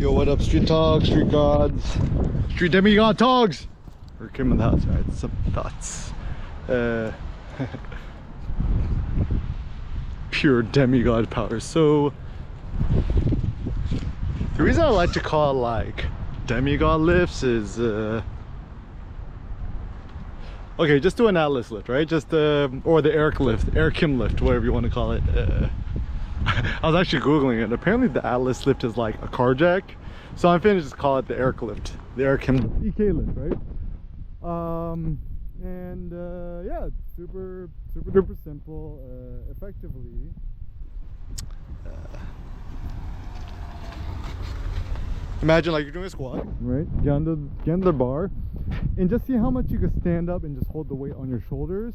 Yo, what up, street dogs, street gods, street demigod dogs? Or Kim in the house, right? Some thoughts. Pure demigod power. So the reason I like to call like demigod lifts is okay, just do an Atlas lift, right? Just or the Eric lift, Eric Kim lift, whatever you want to call it. I was actually googling it. Apparently the Atlas lift is like a car jack, so I'm finna just call it the Eric lift, the Eric Kim EK lift, right? Yeah, super duper simple. Effectively, imagine like you're doing a squat, right? Get under the bar, and just see how much you can stand up and just hold the weight on your shoulders.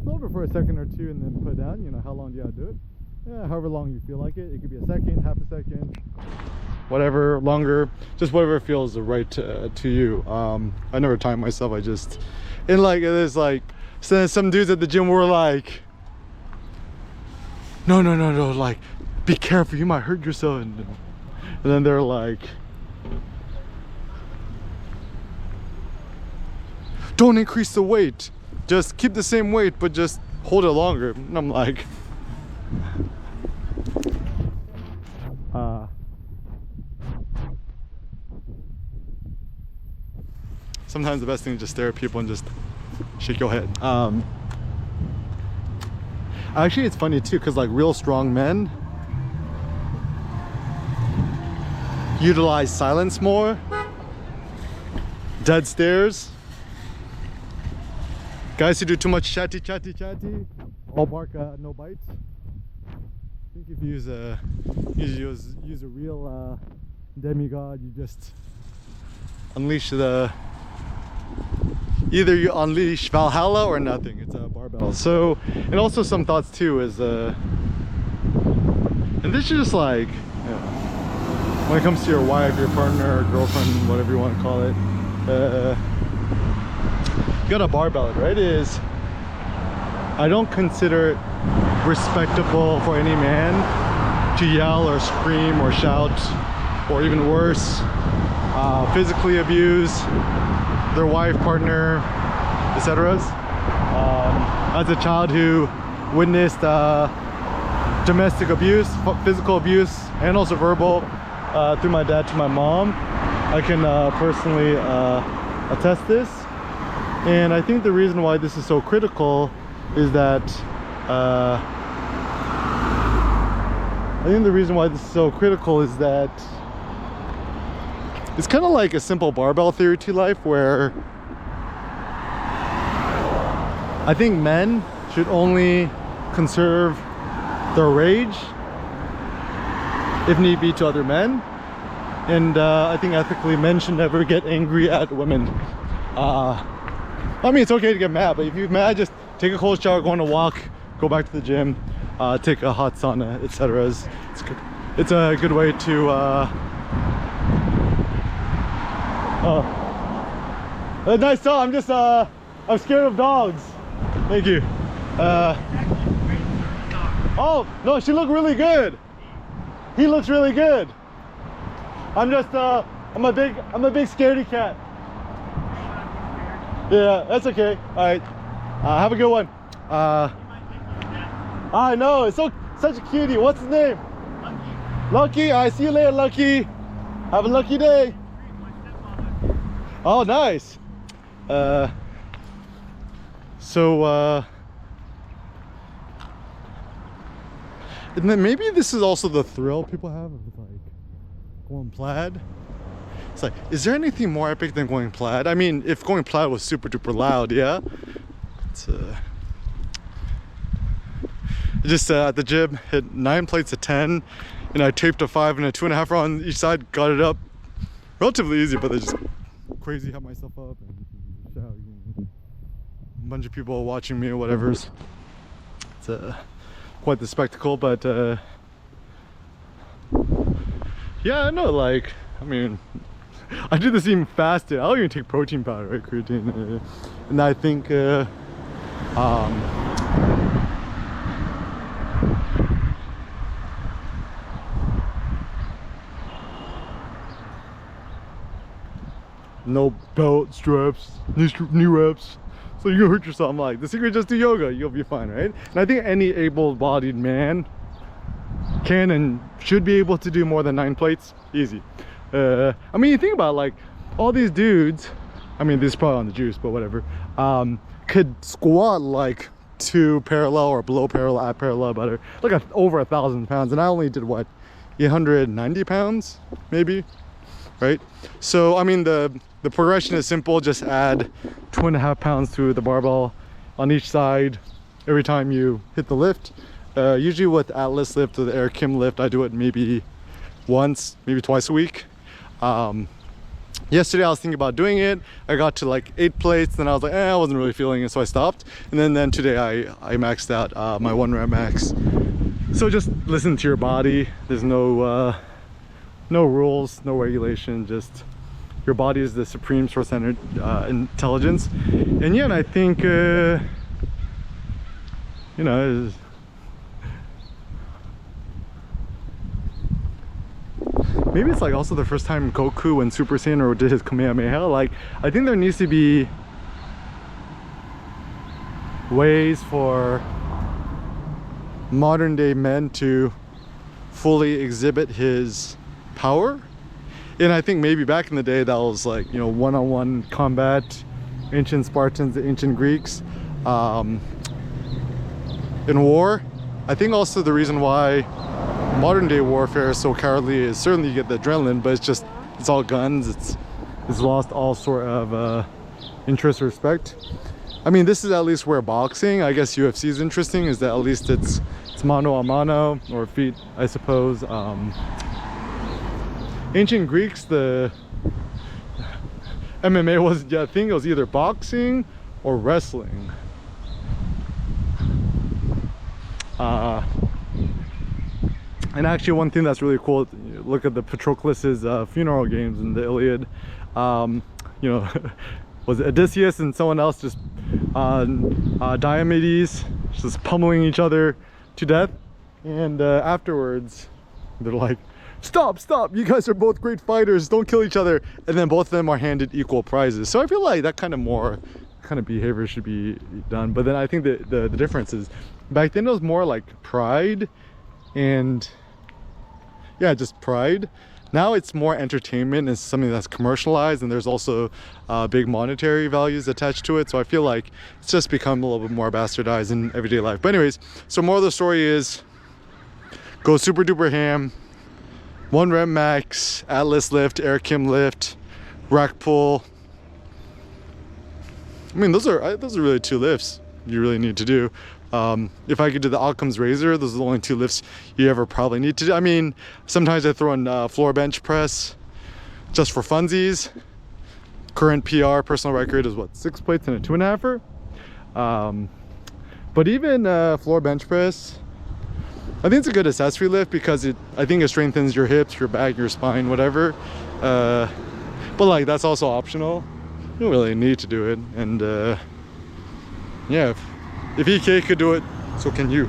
Hold it for a second or two, and then put it down. You know, how long do you have to do it? Yeah, however long you feel like it. It could be a second, half a second, whatever, longer, just whatever feels right to you. I never time myself. I just, and like there's like some dudes at the gym were like, no, like be careful, you might hurt yourself, and then they're like, don't increase the weight, just keep the same weight but just hold it longer. And I'm like, sometimes the best thing is just stare at people and just shake your head. Actually, it's funny too, because like real strong men utilize silence more, dead stares. Guys who do too much chatty, all bark, no bite. I think if you use a real demigod, you just unleash either you unleash Valhalla or nothing. It's a barbell. So, and also some thoughts too is and this is just like, you know, when it comes to your wife, your partner, or girlfriend, whatever you want to call it, you gotta barbell it, right? I don't consider it respectable for any man to yell or scream or shout, or even worse, physically abuse their wife, partner, etc. As a child who witnessed domestic abuse, physical abuse, and also verbal through my dad to my mom, I can personally attest this. And I think the reason why this is so critical is that it's kind of like a simple barbell theory to life, where I think men should only conserve their rage if need be to other men, and I think ethically men should never get angry at women. I mean, it's okay to get mad, but if you're mad, just take a cold shower, go on a walk, go back to the gym, take a hot sauna, etc. It's a good way to nice talk. I'm just I'm scared of dogs. Thank you. Oh no, she looked really good. He looks really good. I'm just I'm a big scaredy cat. Yeah, that's okay. All right, have a good one. I know, it's such a cutie. What's his name? Lucky. All right, see you later, Lucky. Have a lucky day. Oh, nice. And then maybe this is also the thrill people have of like going plaid. It's like, is there anything more epic than going plaid? I mean, if going plaid was super duper loud, yeah. It's just at the gym, hit 9 plates of 10, and I taped a 5 and a 2.5 on each side, got it up. Relatively easy, but it's just crazy, have myself up and shout, a bunch of people watching me or whatever. It's quite the spectacle, but yeah, I know, like, I mean, I do this even faster. I'll even take protein powder, right? Creatine, and I think no belt straps, knee wraps, so you hurt yourself. I'm like, the secret, just do yoga, you'll be fine, right? And I think any able-bodied man can and should be able to do more than 9 plates, easy. I mean, you think about like all these dudes, I mean, this is probably on the juice, but whatever, could squat like 2 parallel or below parallel, at parallel, but like over 1,000 pounds, and I only did what, 890 pounds maybe, right? So I mean, the progression is simple. Just add 2.5 pounds to the barbell on each side every time you hit the lift. Usually with Atlas lift or the Air Kim lift, I do it maybe once, maybe twice a week. Yesterday I was thinking about doing it. I got to like 8 plates, then I was like, I wasn't really feeling it, so I stopped. And then today I maxed out my 1 rep max. So just listen to your body. There's no rules, no regulation, just your body is the supreme source of intelligence. And yeah, and I think you know, maybe it's like also the first time Goku went Super Saiyan or did his Kamehameha. Like, I think there needs to be ways for modern day men to fully exhibit his power. And I think maybe back in the day that was like, you know, one-on-one combat, ancient Spartans, ancient Greeks, in war. I think also the reason why modern day warfare is so cowardly is certainly you get the adrenaline, but it's all guns. It's lost all sort of interest or respect. I mean, this is at least where boxing, I guess UFC is interesting, is that at least it's mano a mano, or feet, I suppose. Ancient Greeks, the MMA was, yeah, I think it was either boxing or wrestling. And actually, one thing that's really cool, look at the Patroclus's funeral games in the Iliad. You know, was it Odysseus and someone else just Diomedes just pummeling each other to death, and afterwards they're like, stop, you guys are both great fighters, don't kill each other, and then both of them are handed equal prizes. So I feel like that kind of behavior should be done. But then I think the difference is back then it was more like pride, and yeah, just pride. Now it's more entertainment, and something that's commercialized, and there's also big monetary values attached to it. So I feel like it's just become a little bit more bastardized in everyday life. But anyways, so more of the story is go super duper ham, 1 rep max, Atlas lift, Air Kim lift, rack pull. I mean, those are really 2 lifts you really need to do. If I could do the Occam's razor, those are the only 2 lifts you ever probably need to do. I mean, sometimes I throw in floor bench press just for funsies. Current PR personal record is what, 6 plates and a 2.5er. But even floor bench press, I think it's a good accessory lift because I think it strengthens your hips, your back, your spine, whatever. But like, that's also optional. You don't really need to do it. And yeah, if EK could do it, so can you.